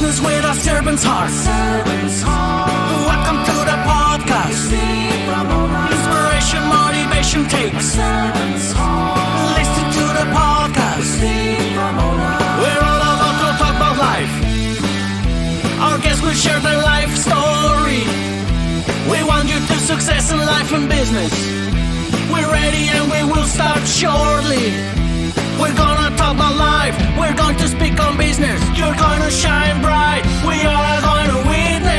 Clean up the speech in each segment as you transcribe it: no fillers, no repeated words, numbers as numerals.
Business with a servant's heart. Welcome to the podcast. Inspiration, motivation takes. Listen to the podcast. We're all about to talk about life. Our guests will share their life story. We want you to success in life and business. We're ready and we will start shortly. We're gonna talk about life. We're going to speak on business. You're gonna shine bright. We are going to witness.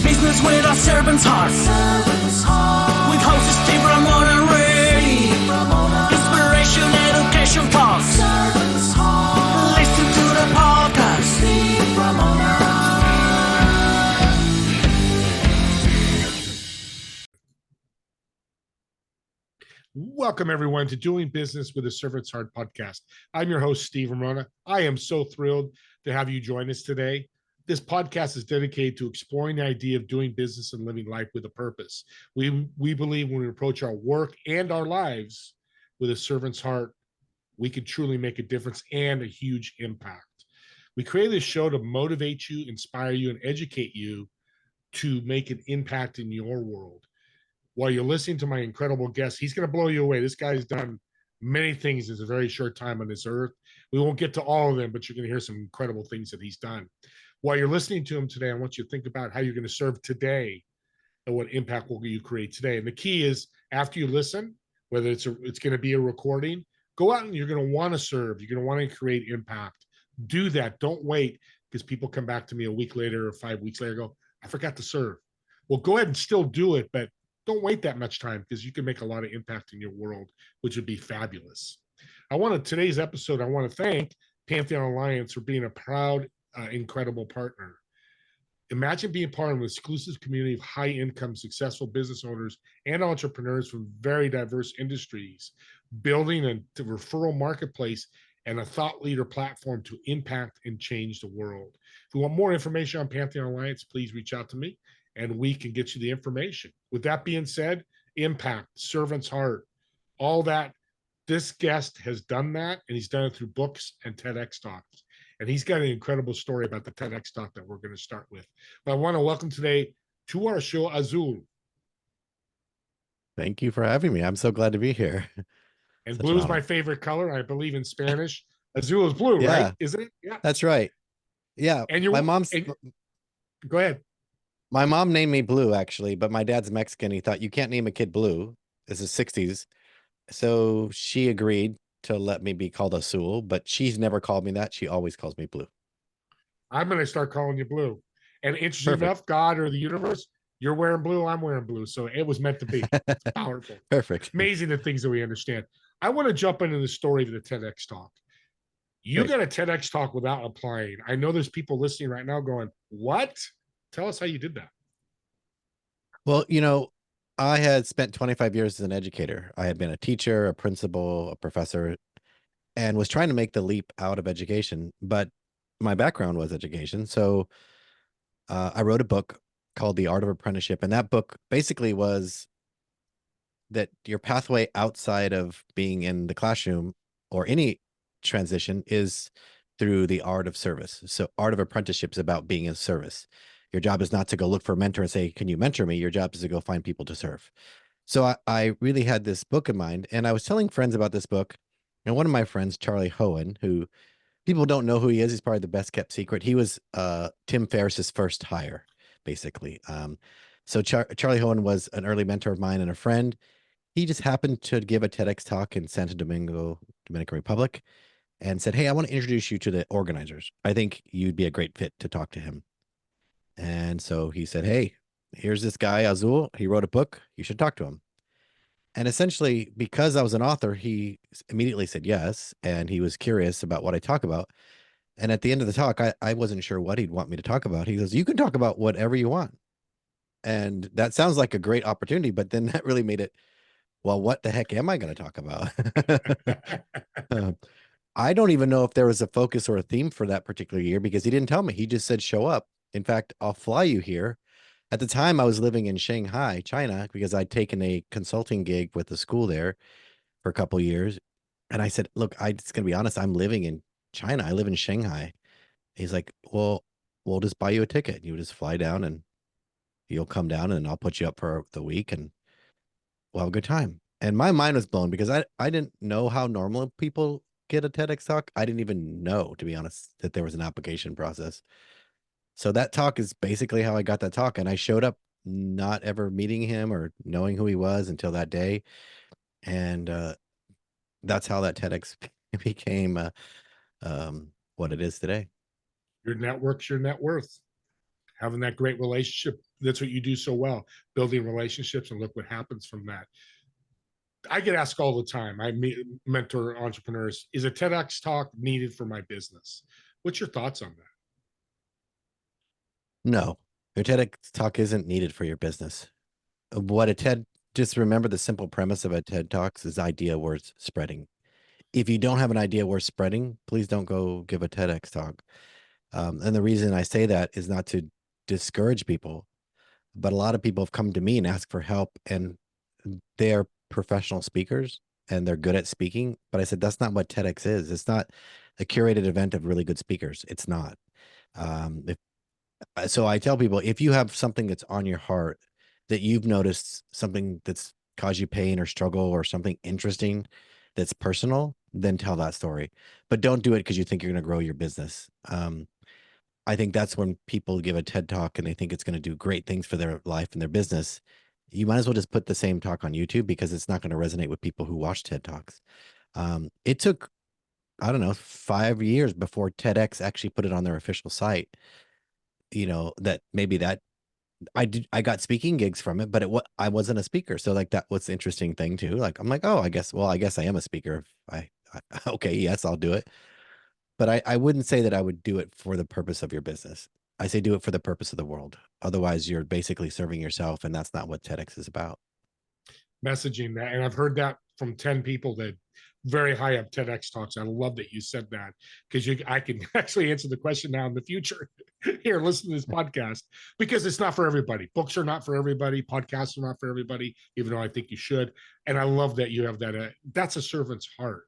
Business with a servant's heart. With hosts Steve, Ramona, and Ray. Inspiration, education talks. Listen to the podcast. Steve, Ramona. Welcome, everyone, to Doing Business with a Servant's Heart podcast. I'm your host, Steve Ramona. I am so thrilled to have you join us today. This podcast is dedicated to exploring the idea of doing business and living life with a purpose. We believe when we approach our work and our lives with a servant's heart, we can truly make a difference and a huge impact. We created this show to motivate you, inspire you, and educate you to make an impact in your world. While you're listening to my incredible guest, he's going to blow you away. This guy's done many things in a very short time on this earth. We won't get to all of them, but you're going to hear some incredible things that he's done. While you're listening to him today, I want you to think about how you're going to serve today and what impact will you create today. And the key is, after you listen, whether it's going to be a recording, go out and you're going to want to serve. You're going to want to create impact. Do that. Don't wait, because people come back to me a week later or 5 weeks later and go, I forgot to serve. Well, go ahead and still do it, but don't wait that much time, because you can make a lot of impact in your world, which would be fabulous. Today's episode, I want to thank Pantheon Alliance for being a proud, incredible partner. Imagine being part of an exclusive community of high-income, successful business owners and entrepreneurs from very diverse industries, building a referral marketplace and a thought leader platform to impact and change the world. If you want more information on Pantheon Alliance, please reach out to me, and we can get you the information. With that being said, impact, servant's heart, all that. This guest has done that, and he's done it through books and TEDx talks. And he's got an incredible story about the TEDx talk that we're going to start with. But I want to welcome today to our show, Azul. Thank you for having me. I'm so glad to be here. And blue is my favorite color. I believe in Spanish. Azul is blue, yeah, right? Isn't it? Yeah. That's right. Yeah. And my mom's... Go ahead. My mom named me Blue, actually, but my dad's Mexican. He thought, you can't name a kid Blue. This is 60s. So she agreed to let me be called Azul, but she's never called me that. She always calls me Blue. I'm going to start calling you Blue. And interesting enough, God or the universe, you're wearing blue, I'm wearing blue. So it was meant to be. It's powerful. Perfect. Amazing the things that we understand. I want to jump into the story of the TEDx talk. You got a TEDx talk without applying. I know there's people listening right now going, what? Tell us how you did that. Well, I had spent 25 years as an educator. I had been a teacher, a principal, a professor, and was trying to make the leap out of education. But my background was education. So I wrote a book called The Art of Apprenticeship. And that book basically was that your pathway outside of being in the classroom or any transition is through the art of service. So Art of Apprenticeship is about being in service. Your job is not to go look for a mentor and say, can you mentor me? Your job is to go find people to serve. So I really had this book in mind, and I was telling friends about this book. And one of my friends, Charlie Hohen, who people don't know who he is. He's probably the best kept secret. He was Tim Ferriss's first hire, basically. So Charlie Hohen was an early mentor of mine and a friend. He just happened to give a TEDx talk in Santo Domingo, Dominican Republic, and said, hey, I want to introduce you to the organizers. I think you'd be a great fit to talk to him. And so he said, hey, here's this guy, Azul. He wrote a book. You should talk to him. And essentially, because I was an author, he immediately said yes. And he was curious about what I talk about. And at the end of the talk, I wasn't sure what he'd want me to talk about. He goes, you can talk about whatever you want. And that sounds like a great opportunity. But then that really made it, well, what the heck am I going to talk about? I don't even know if there was a focus or a theme for that particular year, because he didn't tell me. He just said, show up. In fact, I'll fly you here. At the time, I was living in Shanghai, China, because I'd taken a consulting gig with the school there for a couple of years. And I said, look, it's going to be honest, I'm living in China. I live in Shanghai. He's like, well, we'll just buy you a ticket. You just fly down and you'll come down and I'll put you up for the week and we'll have a good time. And my mind was blown because I didn't know how normal people get a TEDx talk. I didn't even know, to be honest, that there was an application process. So that talk is basically how I got that talk. And I showed up not ever meeting him or knowing who he was until that day. And that's how that TEDx became what it is today. Your network's your net worth. Having that great relationship, that's what you do so well, building relationships, and look what happens from that. I get asked all the time. I mentor entrepreneurs. Is a TEDx talk needed for my business? What's your thoughts on that? No, your TEDx talk isn't needed for your business. What a TED, just remember the simple premise of a TED Talks is idea worth spreading. If you don't have an idea worth spreading, please don't go give a TEDx talk. And the reason I say that is not to discourage people, but a lot of people have come to me and asked for help, and they're professional speakers and they're good at speaking. But I said, that's not what TEDx is. It's not a curated event of really good speakers. It's not. So I tell people, if you have something that's on your heart, that you've noticed something that's caused you pain or struggle or something interesting that's personal, then tell that story. But don't do it because you think you're going to grow your business. I think that's when people give a TED talk and they think it's going to do great things for their life and their business. You might as well just put the same talk on YouTube because it's not going to resonate with people who watch TED Talks. It took, I don't know, 5 years before TEDx actually put it on their official site. That maybe that I got speaking gigs from it, but I wasn't a speaker. So like that was the interesting thing too. Like, I'm like, oh, I guess I am a speaker. Okay, yes, I'll do it. But I wouldn't say that I would do it for the purpose of your business. I say do it for the purpose of the world. Otherwise, you're basically serving yourself, and that's not what TEDx is about. Messaging that, and I've heard that from 10 people that very high up TEDx talks. I love that you said that because I can actually answer the question now in the future. Here, listen to this podcast because it's not for everybody. Books are not for everybody. Podcasts are not for everybody, even though I think you should. And I love that you have that. That's a servant's heart.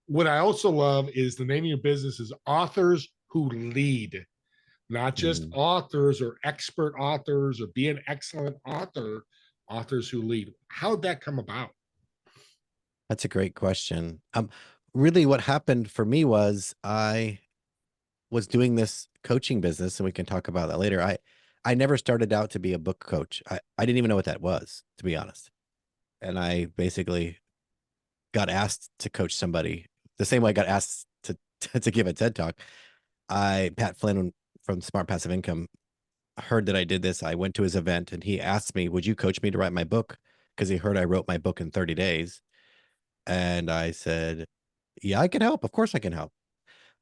What I also love is the name of your business is Authors Who Lead, not just authors or expert authors or be an excellent author, authors who lead. How'd that come about? That's a great question. Really what happened for me was I was doing this coaching business, and we can talk about that later. I never started out to be a book coach. I didn't even know what that was, to be honest. And I basically got asked to coach somebody the same way I got asked to give a TED talk. Pat Flynn from Smart Passive Income heard that I did this. I went to his event and he asked me, would you coach me to write my book? Because he heard I wrote my book in 30 days. And I said, yeah, I can help. Of course I can help.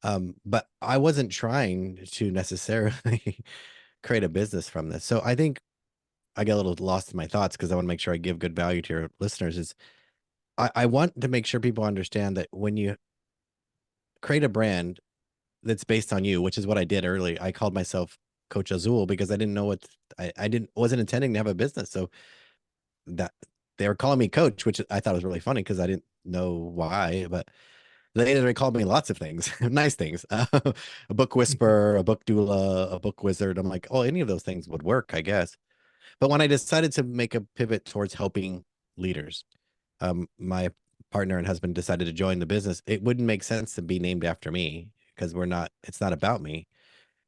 But I wasn't trying to necessarily create a business from this. So I think I get a little lost in my thoughts because I want to make sure I give good value to your listeners. Is I want to make sure people understand that when you create a brand that's based on you, which is what I did early, I called myself Coach Azul because I didn't know what wasn't intending to have a business. So that they were calling me coach, which I thought was really funny because I didn't know why, but later they called me lots of things, nice things, a book whisperer, a book doula, a book wizard. I'm like, oh, any of those things would work, I guess. But when I decided to make a pivot towards helping leaders, my partner and husband decided to join the business. It wouldn't make sense to be named after me because it's not about me.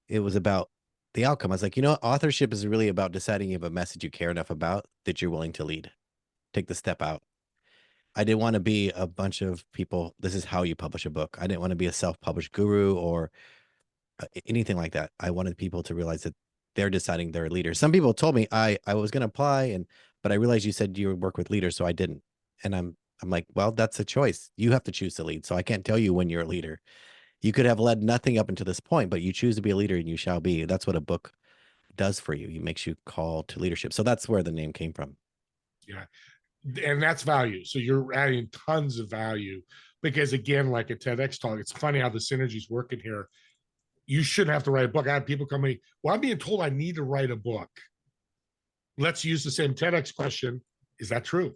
It was about the outcome. I was like, authorship is really about deciding you have a message you care enough about that you're willing to lead, take the step out. I didn't want to be a bunch of people. This is how you publish a book. I didn't want to be a self-published guru or anything like that. I wanted people to realize that they're deciding they're a leader. Some people told me I was going to apply, but I realized you said you would work with leaders, so I didn't. And I'm like, well, that's a choice. You have to choose to lead. So I can't tell you when you're a leader. You could have led nothing up until this point, but you choose to be a leader and you shall be. That's what a book does for you. It makes you call to leadership. So that's where the name came from. Yeah. And that's value. So you're adding tons of value because, again, like a TEDx talk, it's funny how the synergies work in here. You shouldn't have to write a book. I have people coming, well, I'm being told I need to write a book. Let's use the same TEDx question. Is that true?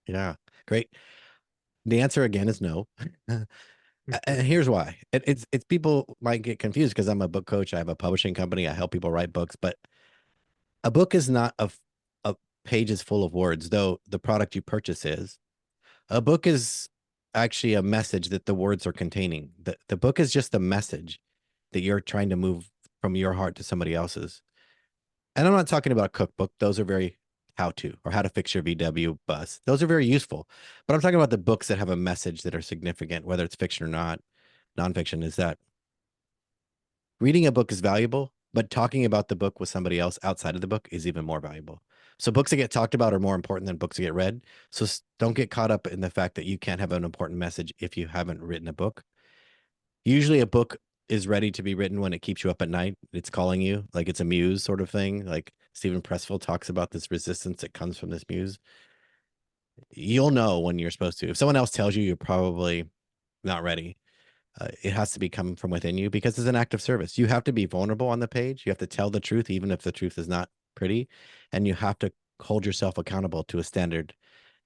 Yeah, great. The answer again is no. And here's why. It's people might get confused because I'm a book coach. I have a publishing company. I help people write books, but a book is not a pages full of words, though the product you purchase is. A book is actually a message that the words are containing. The book is just a message that you're trying to move from your heart to somebody else's. And I'm not talking about a cookbook. Those are very how to, or how to fix your VW bus. Those are very useful. But I'm talking about the books that have a message that are significant, whether it's fiction or not. Nonfiction is that reading a book is valuable, but talking about the book with somebody else outside of the book is even more valuable. So books that get talked about are more important than books that get read. So don't get caught up in the fact that you can't have an important message if you haven't written a book. Usually a book is ready to be written when it keeps you up at night. It's calling you, like it's a muse sort of thing. Like Stephen Pressfield talks about this resistance that comes from this muse. You'll know when you're supposed to. If someone else tells you, you're probably not ready. It has to be coming from within you because it's an act of service. You have to be vulnerable on the page. You have to tell the truth, even if the truth is not pretty. And you have to hold yourself accountable to a standard.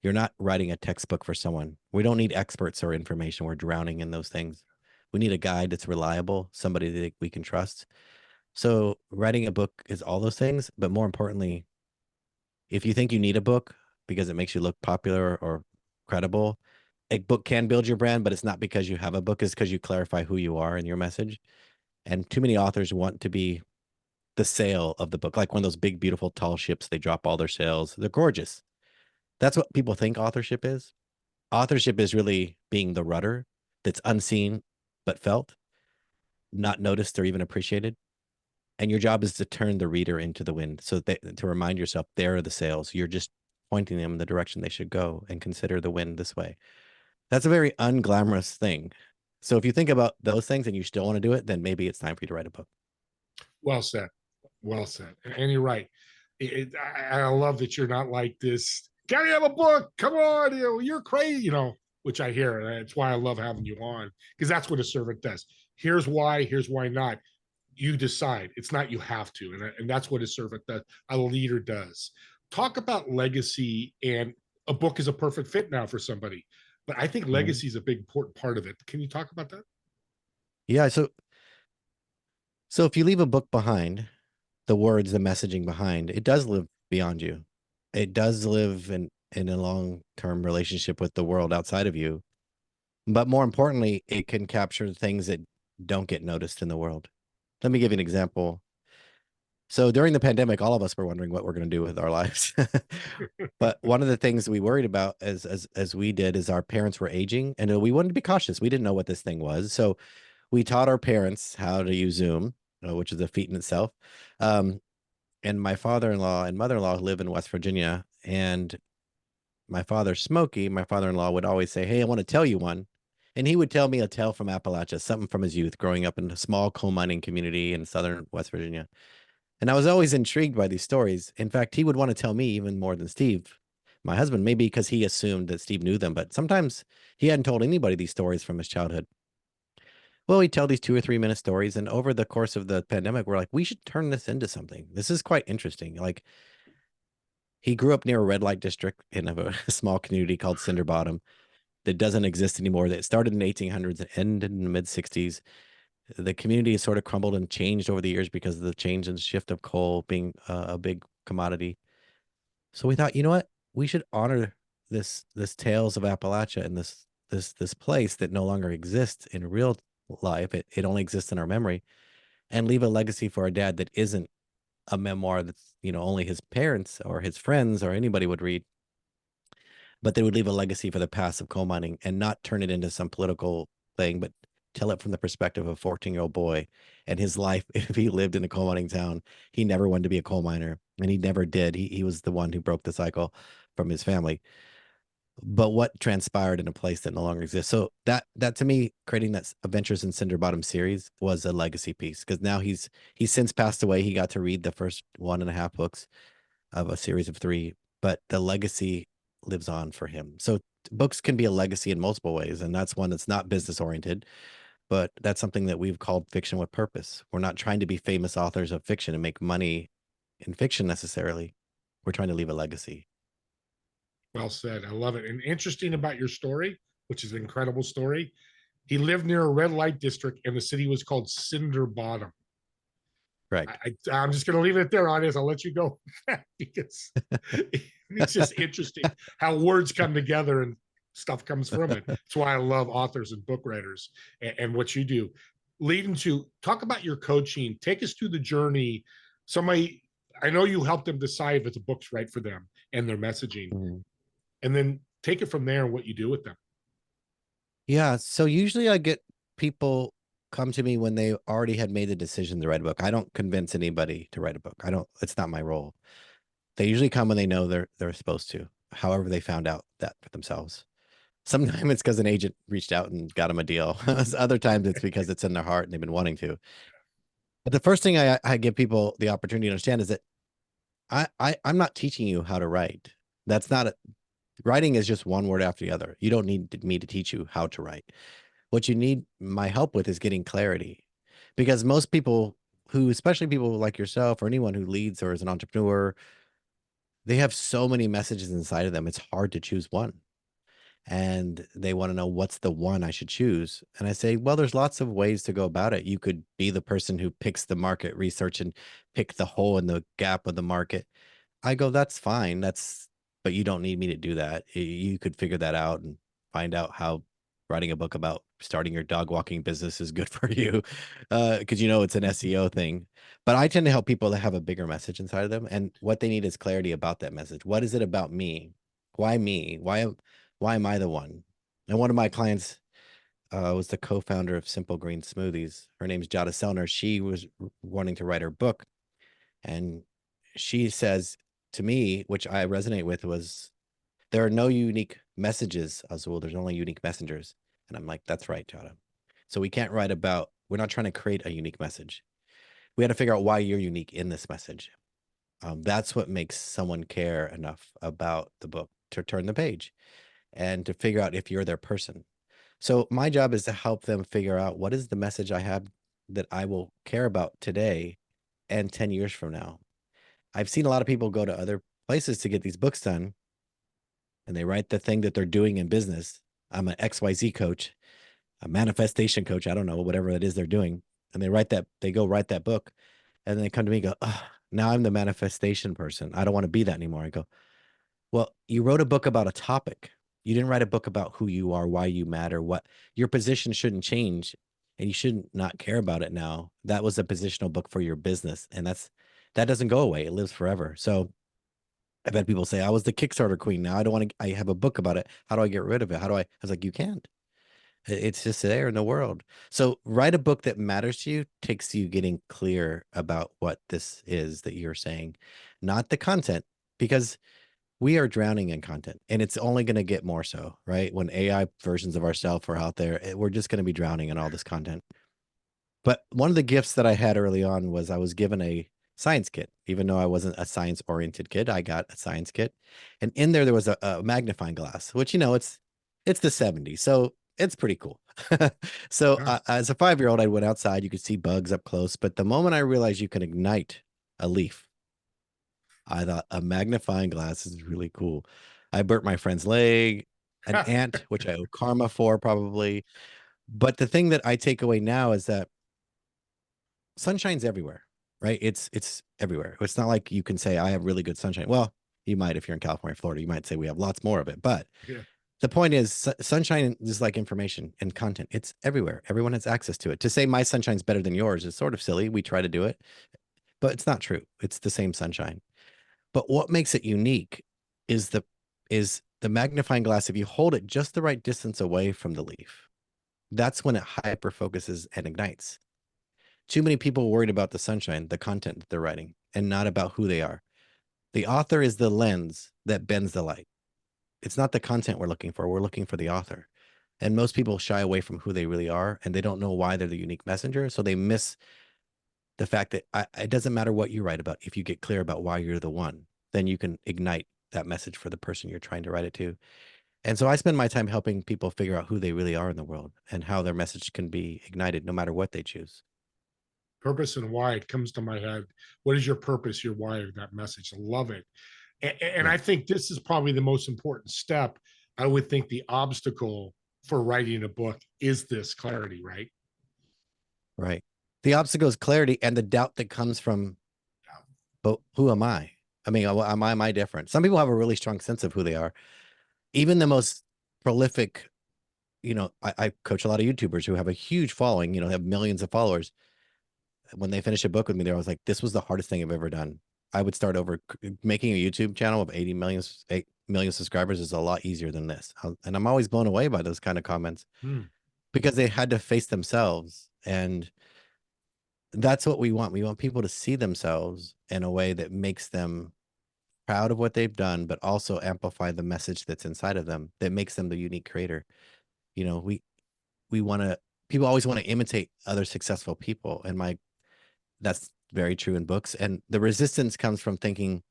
You're not writing a textbook for someone. We don't need experts or information. We're drowning in those things. We need a guide that's reliable, somebody that we can trust. So writing a book is all those things. But more importantly, if you think you need a book because it makes you look popular or credible, a book can build your brand, but it's not because you have a book, it's because you clarify who you are and your message. And too many authors want to be the sail of the book, like one of those big, beautiful, tall ships. They drop all their sails. They're gorgeous. That's what people think authorship is. Authorship is really being the rudder that's unseen but felt, not noticed or even appreciated. And your job is to turn the reader into the wind. So to remind yourself, they're the sails. You're just pointing them in the direction they should go and consider the wind this way. That's a very unglamorous thing. So if you think about those things and you still want to do it, then maybe it's time for you to write a book. Well said. Well said. And you're right. I love that you're not like this. Can you have a book? Come on, you're crazy, which I hear. And that's why I love having you on, because that's what a servant does. Here's why not. You decide. It's not you have to. And that's what a servant does. A leader does. Talk about legacy, and a book is a perfect fit now for somebody. But I think legacy is a big important part of it. Can you talk about that? Yeah. So if you leave a book behind, the words, the messaging behind, it does live beyond you. It does live in a long-term relationship with the world outside of you. But more importantly, it can capture things that don't get noticed in the world. Let me give you an example. So during the pandemic, all of us were wondering what we're going to do with our lives. But one of the things we worried about as we did is our parents were aging, and we wanted to be cautious. We didn't know what this thing was. So we taught our parents how to use Zoom, which is a feat in itself. And my father-in-law and mother-in-law live in West Virginia. And my father, Smokey, my father-in-law, would always say, "Hey, I want to tell you one." And he would tell me a tale from Appalachia, something from his youth, growing up in a small coal mining community in southern West Virginia. And I was always intrigued by these stories. In fact, he would want to tell me even more than Steve, my husband, maybe because he assumed that Steve knew them. But sometimes he hadn't told anybody these stories from his childhood. Well, he'd tell these 2 or 3 minute stories. And over the course of the pandemic, we're like, we should turn this into something. This is quite interesting. Like, he grew up near a red light district in a small community called Cinderbottom that doesn't exist anymore. That started in the 1800s and ended in the mid 60s. The community has sort of crumbled and changed over the years because of the change and shift of coal being a big commodity. So we thought, you know what? We should honor this tales of Appalachia and this place that no longer exists in real life. It only exists in our memory, and leave a legacy for our dad that isn't a memoir that's, only his parents or his friends or anybody would read, but they would leave a legacy for the past of coal mining and not turn it into some political thing, but tell it from the perspective of a 14-year-old boy and his life. If he lived in a coal mining town, he never wanted to be a coal miner, and he never did. He was the one who broke the cycle from his family. But what transpired in a place that no longer exists. So that to me, creating that Adventures in Cinderbottom series was a legacy piece, because now he's since passed away. He got to read the first 1.5 books of a series of 3, but the legacy lives on for him. So books can be a legacy in multiple ways, and that's one that's not business oriented, but that's something that we've called fiction with purpose. We're not trying to be famous authors of fiction and make money in fiction necessarily. We're trying to leave a legacy. Well said. I love it. And interesting about your story, which is an incredible story, He lived near a red light district, and the city was called Cinderbottom. Correct. I'm just going to leave it there, audience. I'll let you go because it's just interesting how words come together and stuff comes from it. That's why I love authors and book writers and what you do. Leading to talk about your coaching. Take us through the journey. Somebody, I know you help them decide if it's a book's right for them and their messaging, and then take it from there and what you do with them. Yeah. So usually I get people come to me when they already had made the decision to write a book. I don't convince anybody to write a book. It's not my role. They usually come when they know they're supposed to, however they found out that for themselves. Sometimes it's because an agent reached out and got them a deal. Other times it's because it's in their heart and they've been wanting to. But the first thing I give people the opportunity to understand is that I'm not teaching you how to write. That's not writing is just one word after the other. You don't need me to teach you how to write. What you need my help with is getting clarity, because most people who, especially people like yourself or anyone who leads or is an entrepreneur, they have so many messages inside of them. It's hard to choose one. And they want to know what's the one I should choose. And I say, well, there's lots of ways to go about it. You could be the person who picks the market research and pick the hole in the gap of the market. I go, that's fine. But you don't need me to do that. You could figure that out and find out how writing a book about starting your dog walking business is good for you. Because it's an SEO thing. But I tend to help people that have a bigger message inside of them. And what they need is clarity about that message. What is it about me? Why me? Why am I the one? And one of my clients was the co-founder of Simple Green Smoothies. Her name's Jada Selner. She was wanting to write her book. And she says to me, which I resonate with, was there are no unique messages, Azul. There's only unique messengers. And I'm like, that's right, Jada. So we can't write about, we're not trying to create a unique message. We had to figure out why you're unique in this message. That's what makes someone care enough about the book to turn the page and to figure out if you're their person. So my job is to help them figure out what is the message I have that I will care about today and 10 years from now. I've seen a lot of people go to other places to get these books done, and they write the thing that they're doing in business. I'm an XYZ coach, a manifestation coach. I don't know, whatever it is they're doing. And they go write that book, and then they come to me and go, oh, now I'm the manifestation person. I don't want to be that anymore. I go, well, you wrote a book about a topic. You didn't write a book about who you are, why you matter, what your position shouldn't change, and you shouldn't not care about it now. That was a positional book for your business. And that doesn't go away. It lives forever. So I've had people say, I was the Kickstarter queen. Now I have a book about it. How do I get rid of it? I was like, you can't. It's just there in the world. So write a book that matters to you, takes you getting clear about what this is that you're saying, not the content, because we are drowning in content, and it's only going to get more so, right? When AI versions of ourselves are out there, we're just going to be drowning in all this content. But one of the gifts that I had early on was I was given a science kit. Even though I wasn't a science oriented kid, I got a science kit. And in there was a magnifying glass, which, it's the 70s. So it's pretty cool. So as a 5-year-old, I went outside, you could see bugs up close. But the moment I realized you can ignite a leaf, I thought a magnifying glass is really cool. I burnt my friend's leg, an ant, which I owe karma for probably. But the thing that I take away now is that sunshine's everywhere, right? It's everywhere. It's not like you can say, I have really good sunshine. Well, you might, if you're in California, Florida, you might say we have lots more of it. But the point is, sunshine is like information and content. It's everywhere. Everyone has access to it. To say my sunshine's better than yours is sort of silly. We try to do it, but it's not true. It's the same sunshine. But what makes it unique is the magnifying glass. If you hold it just the right distance away from the leaf, that's when it hyper focuses and ignites. Too many people worried about the sunshine, the content that they're writing, and not about who they are. The author is the lens that bends the light. It's not the content we're looking for. We're looking for the author. And most people shy away from who they really are, and they don't know why they're the unique messenger. So they miss the fact that it doesn't matter what you write about. If you get clear about why you're the one, then you can ignite that message for the person you're trying to write it to. And so I spend my time helping people figure out who they really are in the world and how their message can be ignited no matter what they choose. Purpose and why, it comes to my head. What is your purpose, your why of that message? I love it. And I think this is probably the most important step. I would think the obstacle for writing a book is this clarity, right? Right. The obstacle is clarity and the doubt that comes from, but who am I? I mean, am I different? Some people have a really strong sense of who they are. Even the most prolific, I coach a lot of YouTubers who have a huge following, have millions of followers. When they finish a book with me, they're always like, this was the hardest thing I've ever done. I would start over. Making a YouTube channel of 8 million subscribers is a lot easier than this. And I'm always blown away by those kind of comments because they had to face themselves. And that's what we want. We want people to see themselves in a way that makes them proud of what they've done, but also amplify the message that's inside of them that makes them the unique creator. We want to, people always want to imitate other successful people. And that's very true in books. And the resistance comes from thinking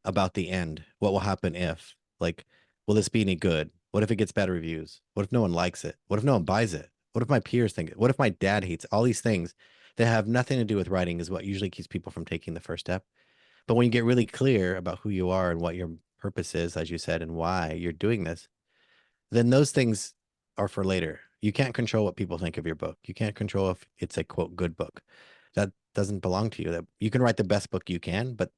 about the end. What will happen if, like, will this be any good? What if it gets bad reviews? What if no one likes it? What if no one buys it? What if my peers think it? What if my dad hates it? All these things that have nothing to do with writing is what usually keeps people from taking the first step. But when you get really clear about who you are and what your purpose is, as you said, and why you're doing this, then those things are for later. You can't control what people think of your book. You can't control if it's a quote good book. That doesn't belong to you. That you can write the best book you can, but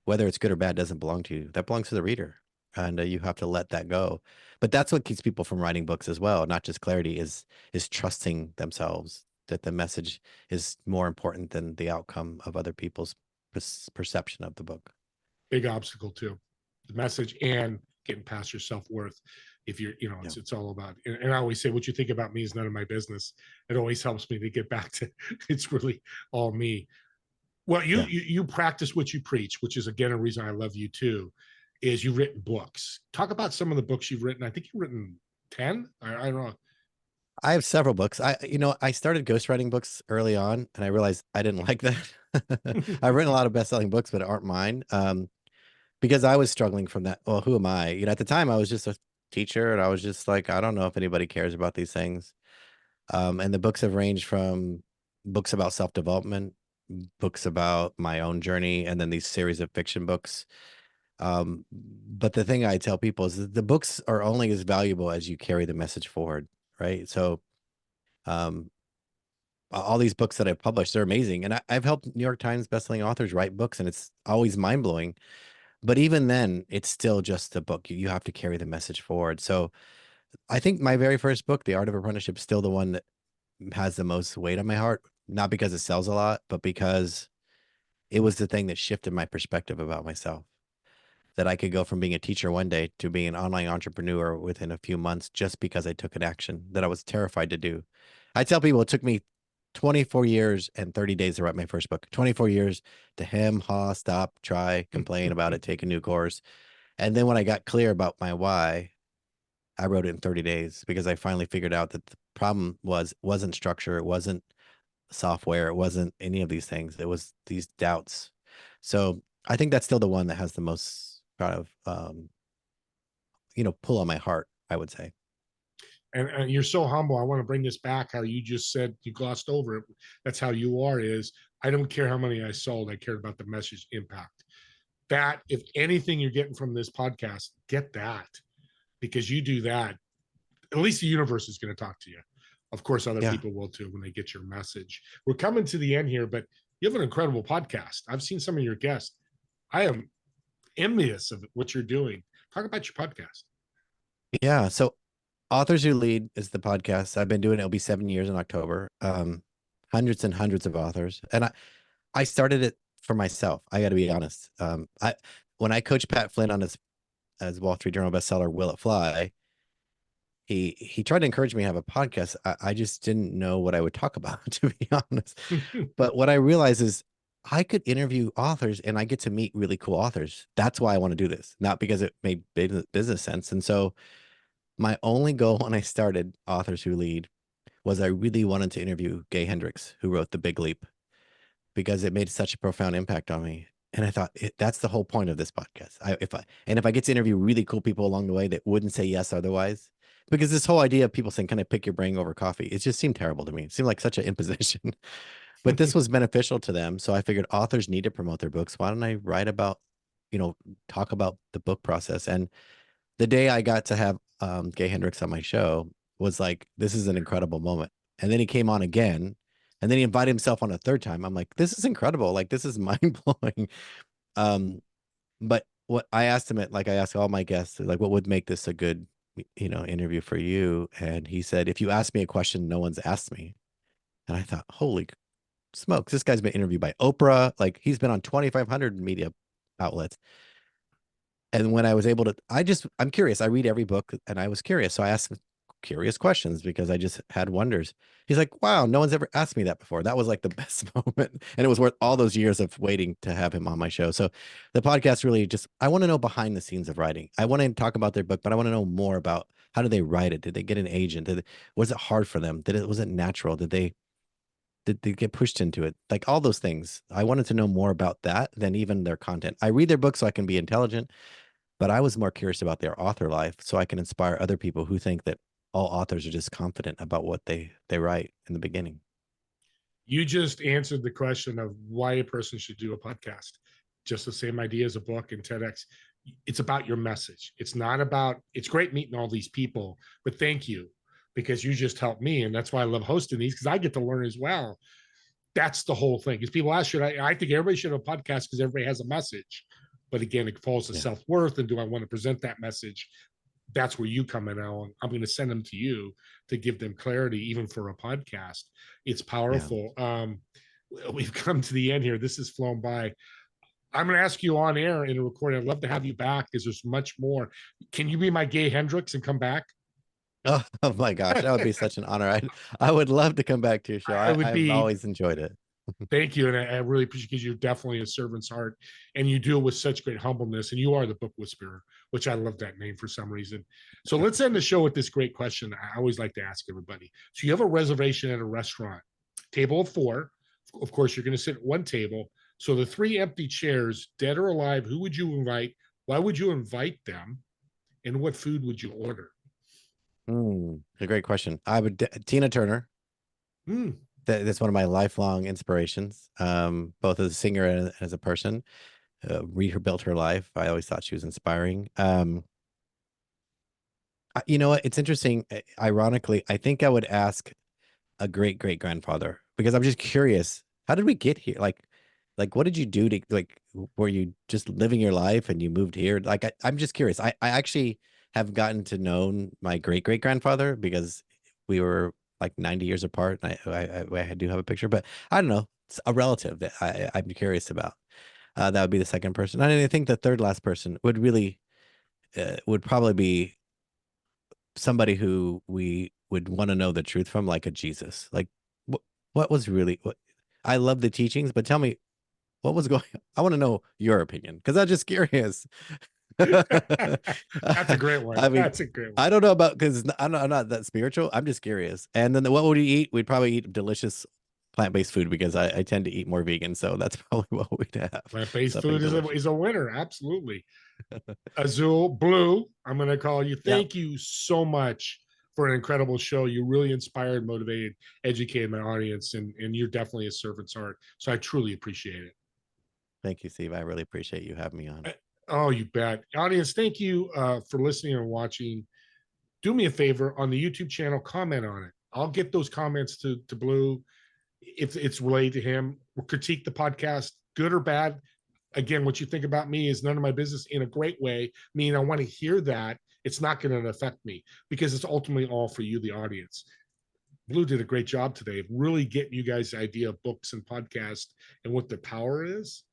whether it's good or bad doesn't belong to you. That belongs to the reader, and you have to let that go. But that's what keeps people from writing books as well. Not just clarity, is trusting themselves that the message is more important than the outcome of other people's perception of the book. Big obstacle too, the message and getting past your self-worth. If you're, it's all about, and I always say, what you think about me is none of my business. It always helps me to get back to, it's really all me. Well, you practice what you preach, which is again a reason I love you too, is you've written books. Talk about some of the books you've written. I think you've written 10. I don't know. I have several books. I started ghostwriting books early on, and I realized I didn't like that. I've written a lot of best-selling books, but aren't mine. Because I was struggling from that. Well, who am I? At the time I was just a teacher, and I was just like, I don't know if anybody cares about these things. And the books have ranged from books about self-development, books about my own journey, and then these series of fiction books. But the thing I tell people is that the books are only as valuable as you carry the message forward, right? So all these books that I've published, they're amazing. And I've helped New York Times bestselling authors write books, and it's always mind-blowing. But even then, it's still just a book. You have to carry the message forward. So I think my very first book, The Art of Apprenticeship, is still the one that has the most weight on my heart, not because it sells a lot, but because it was the thing that shifted my perspective about myself. That I could go from being a teacher one day to being an online entrepreneur within a few months just because I took an action that I was terrified to do. I tell people it took me 24 years and 30 days to write my first book. 24 years to hem, haw, stop, try, complain about it, take a new course. And then when I got clear about my why, I wrote it in 30 days because I finally figured out that the problem wasn't structure. It wasn't software. It wasn't any of these things. It was these doubts. So I think that's still the one that has the most kind of, pull on my heart, I would say. And you're so humble. I want to bring this back. How you just said you glossed over it. That's how you are. Is I don't care how many I sold. I cared about the message impact. That, if anything you're getting from this podcast, get that, because you do that. At least the universe is going to talk to you. Of course, other people will too when they get your message. We're coming to the end here, but you have an incredible podcast. I've seen some of your guests. I am envious of what you're doing. Talk about your podcast. Yeah. So Authors Who Lead is the podcast. I've been doing it. It'll be 7 years in October. Hundreds and hundreds of authors. And I started it for myself. I got to be honest. When I coached Pat Flynn on his Wall Street Journal bestseller, Will It Fly? He tried to encourage me to have a podcast. I just didn't know what I would talk about, to be honest. But what I realized is I could interview authors and I get to meet really cool authors. That's why I want to do this, not because it made business sense. And so my only goal when I started Authors Who Lead was I really wanted to interview Gay Hendricks, who wrote The Big Leap, because it made such a profound impact on me. And I thought that's the whole point of this podcast. If I get to interview really cool people along the way that wouldn't say yes otherwise, because this whole idea of people saying, "Can I pick your brain over coffee?" It just seemed terrible to me. It seemed like such an imposition. But this was beneficial to them. So I figured authors need to promote their books. Why don't I write about, talk about the book process? And the day I got to have Gay Hendricks on my show, was like, this is an incredible moment. And then he came on again, and then he invited himself on a third time. I'm like, this is incredible. Like, this is mind blowing. But what I asked him, I asked all my guests, like, what would make this a good, interview for you? And he said, if you ask me a question no one's asked me. And I thought, holy smokes, this guy's been interviewed by Oprah. Like, he's been on 2,500 media outlets. And when I was able to, I'm curious. I read every book, and I was curious. So I asked curious questions because I just had wonders. He's like, wow, no one's ever asked me that before. That was like the best moment. And it was worth all those years of waiting to have him on my show. So the podcast really I want to know behind the scenes of writing. I want to talk about their book, but I want to know more about how did they write it? Did they get an agent? Was it hard for them? Was it natural? Did they get pushed into it? Like all those things. I wanted to know more about that than even their content. I read their books so I can be intelligent, but I was more curious about their author life so I can inspire other people who think that all authors are just confident about what they write in the beginning. You just answered the question of why a person should do a podcast. Just the same idea as a book and TEDx. It's about your message. It's not about, it's great meeting all these people, but thank you because you just helped me. And that's why I love hosting these, because I get to learn as well. That's the whole thing. Because people ask, I think everybody should have a podcast because everybody has a message. But again, it falls to self-worth. And do I want to present that message? That's where you come in, Alan. I'm going to send them to you to give them clarity, even for a podcast. It's powerful. We've come to the end here. This has flown by. I'm going to ask you on air in a recording. I'd love to have you back because there's much more. Can you be my gay Hendricks and come back? Oh my gosh, that would be such an honor. I would love to come back to your show. I've always enjoyed it. Thank you. And I really appreciate, because you're definitely a servant's heart and you do it with such great humbleness. And you are the book whisperer, which I love that name for some reason. So let's end the show with this great question I always like to ask everybody. So you have a reservation at a restaurant, table of 4. Of course, you're going to sit at one table. So the 3 empty chairs, dead or alive, who would you invite? Why would you invite them? And what food would you order? A great question. I would, Tina Turner. That's one of my lifelong inspirations, both as a singer and as a person. Built her life. I always thought she was inspiring. You know what? It's interesting. Ironically, I think I would ask a great grandfather, because I'm just curious. How did we get here? Like, what did you do to, like, were you just living your life and you moved here? Like, I'm just curious. I actually have gotten to know my great grandfather because we were like 90 years apart. And I do have a picture, but I don't know. It's a relative that I'm curious about. That would be the second person. And I think the third last person would really, would probably be somebody who we would want to know the truth from, like a Jesus. Like, what was really, I love the teachings, but tell me what was going on. I want to know your opinion, because I'm just curious. That's a great one. I mean, that's a great one. I don't know about, because I'm not that spiritual. I'm just curious. And then what would you eat? We'd probably eat delicious plant-based food, because I tend to eat more vegan. So that's probably what we'd have. Plant-based food is a winner. Absolutely. Azul, Blue, I'm going to call you. Thank you so much for an incredible show. You really inspired, motivated, educated my audience, and you're definitely a servant's heart. So I truly appreciate it. Thank you, Steve. I really appreciate you having me on. Oh, you bet. Audience, thank you for listening and watching. Do me a favor on the YouTube channel, comment on it. I'll get those comments to Blue if it's related to him. We'll critique the podcast, good or bad. Again, what you think about me is none of my business, in a great way. Meaning I want to hear that. It's not going to affect me, because it's ultimately all for you, the audience. Blue did a great job today of really getting you guys the idea of books and podcasts and what the power is.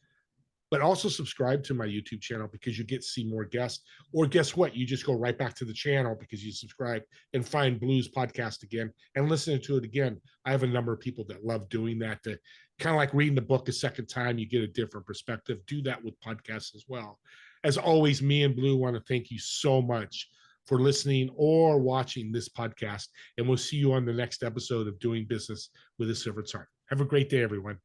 But also subscribe to my YouTube channel, because you get to see more guests. Or guess what? You just go right back to the channel because you subscribe and find Blue's podcast again and listen to it again. I have a number of people that love doing that, to kind of like reading the book a second time. You get a different perspective. Do that with podcasts as well. As always, me and Blue want to thank you so much for listening or watching this podcast. And we'll see you on the next episode of Doing Business with a Servant's Heart. Have a great day, everyone.